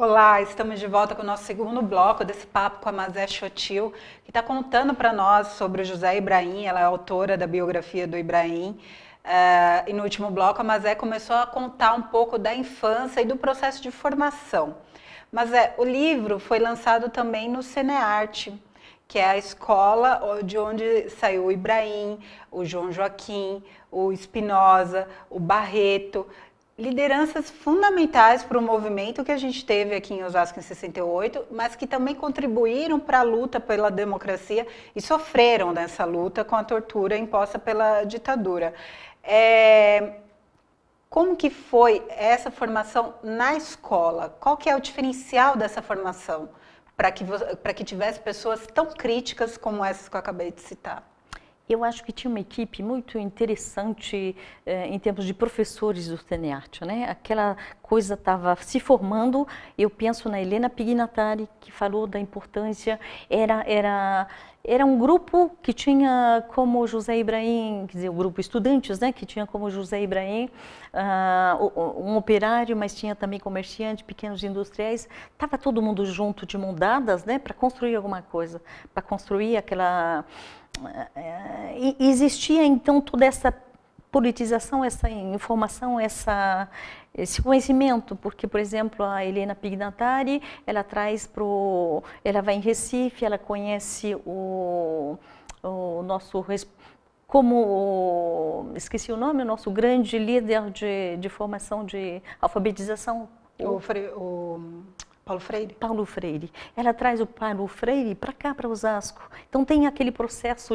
Olá, estamos de volta com o nosso segundo bloco desse papo com a Mazé Chotil, que está contando para nós sobre o José Ibrahim. Ela é autora da biografia do Ibrahim. E no último bloco a Mazé começou a contar um pouco da infância e do processo de formação. Mazé, o livro foi lançado também no Cinearte, que é a escola de onde saiu o Ibrahim, o João Joaquim, o Spinoza, o Barreto, lideranças fundamentais para o movimento que a gente teve aqui em Osasco em 68, mas que também contribuíram para a luta pela democracia e sofreram nessa luta com a tortura imposta pela ditadura. Como que foi essa formação na escola? Qual que é o diferencial dessa formação para que tivesse pessoas tão críticas como essas que eu acabei de citar? Eu acho que tinha uma equipe muito interessante em termos de professores do Cinearte, né? Aquela coisa estava se formando. Eu penso na Helena Pignatari, que falou da importância. Era um grupo que tinha como José Ibrahim, quer dizer, o grupo estudantes, né? Que tinha como José Ibrahim um operário, mas tinha também comerciantes, pequenos industriais. Estava todo mundo junto de mão dadas, né? Para construir alguma coisa, para construir aquela... Existia então toda essa politização, essa informação, esse conhecimento, porque, por exemplo, a Helena Pignatari, ela ela vai em Recife, ela conhece o nosso, esqueci o nome, o nosso grande líder de formação de alfabetização. Paulo Freire? Paulo Freire. Ela traz o Paulo Freire para cá, para Osasco. Então tem aquele processo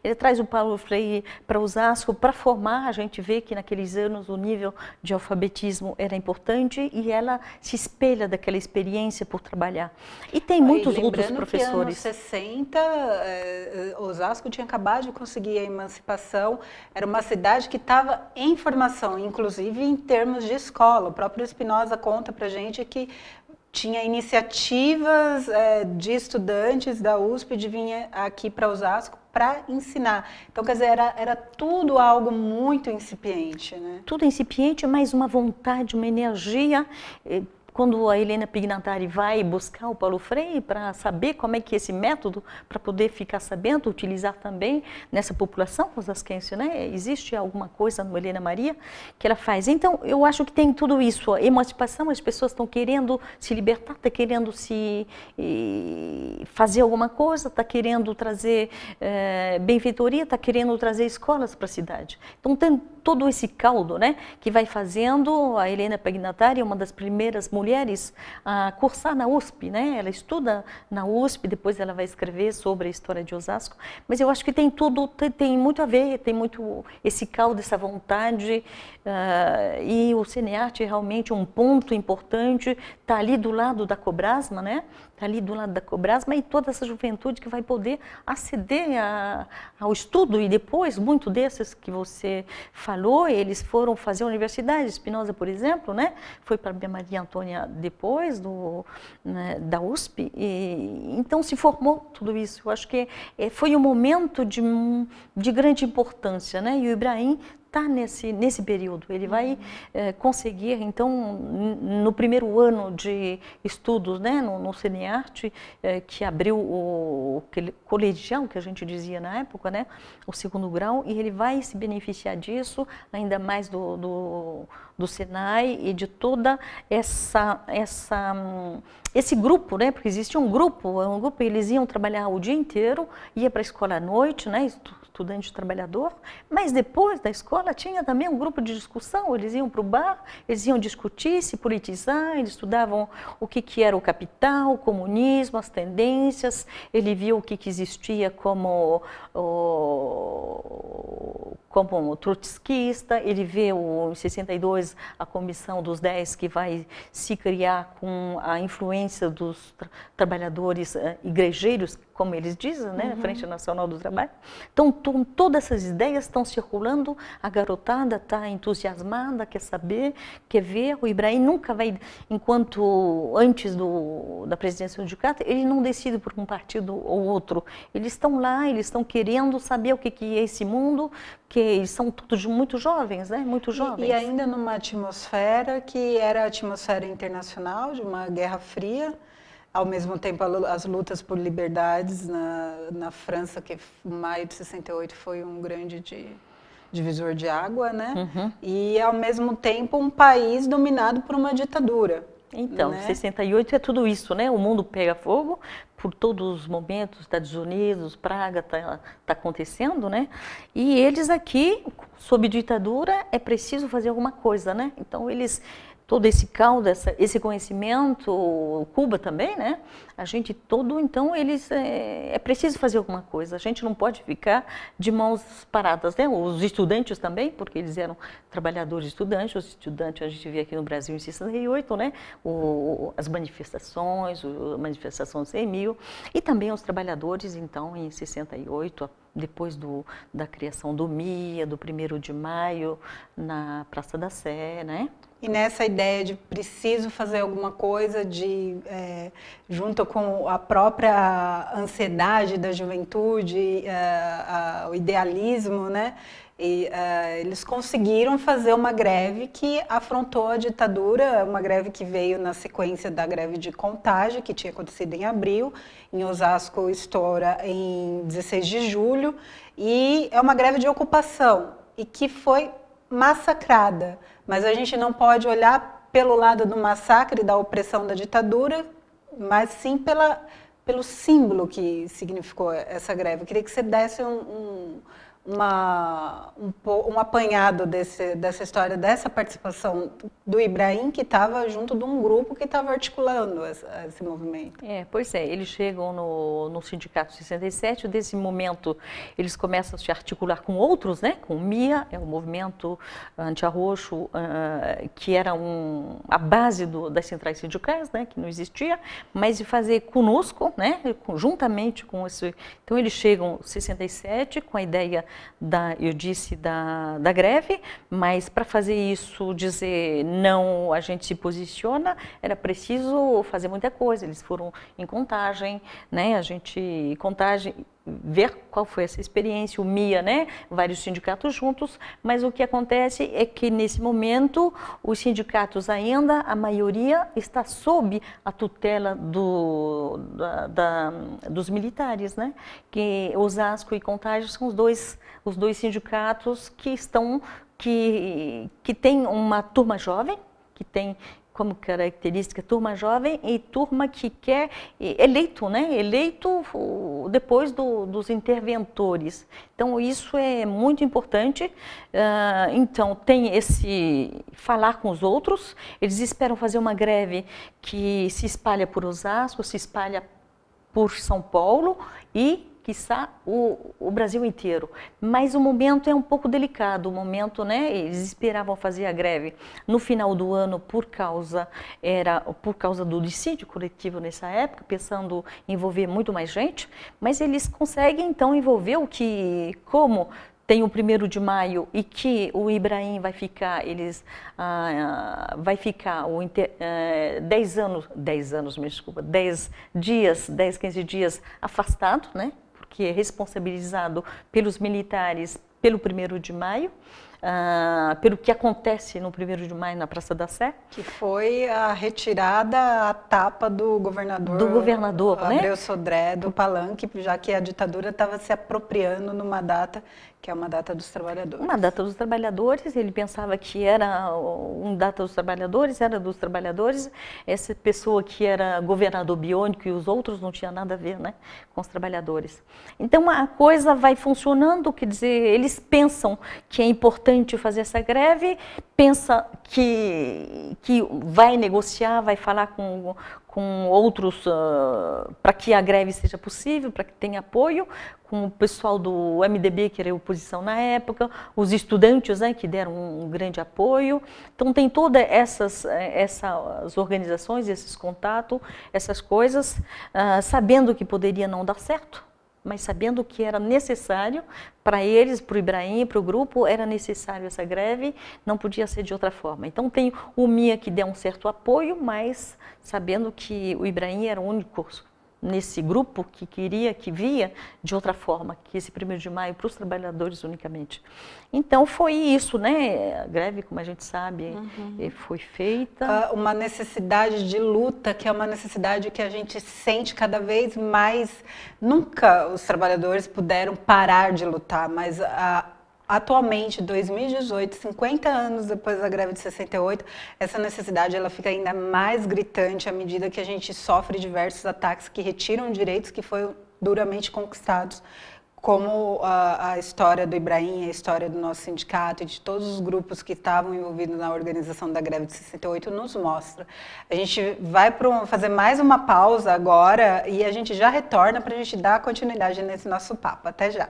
ele traz o Paulo Freire para Osasco para formar. A gente vê que naqueles anos o nível de alfabetismo era importante e ela se espelha daquela experiência por trabalhar. E tem muitos outros professores. Que anos 60, Osasco tinha acabado de conseguir a emancipação. Era uma cidade que estava em formação, inclusive em termos de escola. O próprio Spinoza conta para a gente que tinha iniciativas de estudantes da USP de vir aqui para Osasco para ensinar. Então, quer dizer, era tudo algo muito incipiente, né? Tudo incipiente, mas uma vontade, uma energia. Quando a Helena Pignatari vai buscar o Paulo Freire para saber como é que esse método, para poder ficar sabendo, utilizar também nessa população osasquense, né? Existe alguma coisa no Helena Maria que ela faz. Então, eu acho que tem tudo isso. A emancipação, as pessoas estão querendo se libertar, estão querendo fazer alguma coisa, estão querendo trazer benfeitoria, estão querendo trazer escolas para a cidade. Então, tem todo esse caldo, né, que vai fazendo. A Helena Pignatari é uma das primeiras mulheres a cursar na USP, né? Ela estuda na USP, depois ela vai escrever sobre a história de Osasco. Mas eu acho que tem tudo, tem muito a ver, tem muito esse caldo, essa vontade. E o Cinearte é realmente um ponto importante. Está ali do lado da Cobrasma, né? Está ali do lado da Cobrasma e toda essa juventude que vai poder aceder ao estudo. E depois, muito desses que você falou, eles foram fazer a universidade. Spinoza, por exemplo, né? Foi para a Maria Antônia depois da USP. Então se formou tudo isso. Eu acho que foi um momento de grande importância, né? E o Ibrahim está nesse período. Ele vai conseguir, então, no primeiro ano de estudos, né, no Cinearte, que abriu o colegial, que a gente dizia na época, né, o segundo grau, e ele vai se beneficiar disso, ainda mais do Senai e de toda esse grupo, né, porque existia um grupo, eles iam trabalhar o dia inteiro, ia para a escola à noite, né, estudante trabalhador, mas depois da escola tinha também um grupo de discussão. Eles iam para o bar, eles iam discutir, se politizar, eles estudavam o que era o capital, o comunismo, as tendências. Ele viu o que existia como trotskista. Ele vê em 62 a Comissão dos 10 que vai se criar com a influência dos trabalhadores igrejeiros, como eles dizem, né, Frente Nacional do Trabalho. Então, todas essas ideias estão circulando, a garotada está entusiasmada, quer saber, quer ver. O Ibrahim nunca vai, enquanto antes da presidência do sindicato, ele não decide por um partido ou outro. Eles estão lá, eles estão querendo saber o que é esse mundo, que eles são todos muito jovens, né, muito jovens. E ainda numa atmosfera que era a atmosfera internacional, de uma guerra fria, ao mesmo tempo as lutas por liberdades na França, que em maio de 68 foi um grande divisor de água, né? E ao mesmo tempo um país dominado por uma ditadura. Então, né? 68 é tudo isso, né? O mundo pega fogo por todos os momentos, Estados Unidos, Praga tá acontecendo, né? E eles aqui, sob ditadura, é preciso fazer alguma coisa, né? Então, todo esse caldo, esse conhecimento, Cuba também, né? A gente todo, então, é preciso fazer alguma coisa. A gente não pode ficar de mãos paradas, né? Os estudantes também, porque eles eram trabalhadores estudantes. Os estudantes a gente vê aqui no Brasil em 68, né? As manifestações, a manifestação dos 100 mil, e também os trabalhadores, então, em 68, depois da criação do MIA, do 1º de maio, na Praça da Sé, né? E nessa ideia de preciso fazer alguma coisa, junto com a própria ansiedade da juventude, o idealismo, né? Eles conseguiram fazer uma greve que afrontou a ditadura, uma greve que veio na sequência da greve de Contagem, que tinha acontecido em abril, em Osasco estoura em 16 de julho, e é uma greve de ocupação, e que foi massacrada. Mas a gente não pode olhar pelo lado do massacre, da opressão da ditadura, mas sim pelo símbolo que significou essa greve. Eu queria que você desse um apanhado dessa história, dessa participação do Ibrahim, que estava junto de um grupo que estava articulando esse movimento. Pois é, eles chegam no Sindicato 67, desse momento eles começam a se articular com outros, né? Com o MIA, é o movimento anti-arroxo, que era a base das centrais sindicais, né? Que não existia, mas de fazer conosco, né? Juntamente com esse... Então eles chegam em 67 com a ideia da greve, mas para fazer isso, dizer não, a gente se posiciona, era preciso fazer muita coisa. Eles foram em Contagem, né? Ver qual foi essa experiência, o MIA, né? Vários sindicatos juntos, mas o que acontece é que nesse momento os sindicatos ainda, a maioria está sob a tutela dos militares, né? Que Osasco e Contagem são os dois sindicatos que têm uma turma jovem, que tem como característica turma jovem e turma que quer eleito, né? Eleito depois dos interventores. Então isso é muito importante. Então tem esse falar com os outros. Eles esperam fazer uma greve que se espalha por Osasco, se espalha por São Paulo e quiçá o Brasil inteiro. Mas o momento é um pouco delicado, o momento, né? Eles esperavam fazer a greve no final do ano por causa do dissídio coletivo nessa época, pensando em envolver muito mais gente, mas eles conseguem então envolver como tem o 1º de maio e que o Ibrahim vai ficar, 10 dias, 15 dias afastado, né? Que é responsabilizado pelos militares pelo 1º de maio, pelo que acontece no 1º de maio na Praça da Sé. Que foi a retirada à tapa do governador Abreu Sodré, do palanque, já que a ditadura estava se apropriando numa data que é uma data dos trabalhadores. Uma data dos trabalhadores, ele pensava que era uma data dos trabalhadores, era dos trabalhadores. Essa pessoa que era governador biônico e os outros não tinha nada a ver, né, com os trabalhadores. Então a coisa vai funcionando, quer dizer, eles pensam que é importante importante fazer essa greve, pensa que vai negociar, vai falar com outros, para que a greve seja possível, para que tenha apoio, com o pessoal do MDB, que era oposição na época, os estudantes, né, que deram um grande apoio. Então tem todas essas organizações, esses contatos, essas coisas, sabendo que poderia não dar certo, mas sabendo que era necessário para eles, para o Ibrahim, para o grupo, era necessário essa greve, não podia ser de outra forma. Então tem o MIA que deu um certo apoio, mas sabendo que o Ibrahim era o único nesse grupo que queria, que via de outra forma, que esse 1º de maio para os trabalhadores unicamente. Então foi isso, né? A greve, como a gente sabe, foi feita. Uma necessidade de luta, que é uma necessidade que a gente sente cada vez mais. Nunca os trabalhadores puderam parar de lutar, mas atualmente, 2018, 50 anos depois da greve de 68, essa necessidade ela fica ainda mais gritante à medida que a gente sofre diversos ataques que retiram direitos que foram duramente conquistados, como a história do Ibrahim, a história do nosso sindicato e de todos os grupos que estavam envolvidos na organização da greve de 68 nos mostra. A gente vai fazer mais uma pausa agora e a gente já retorna para a gente dar continuidade nesse nosso papo. Até já!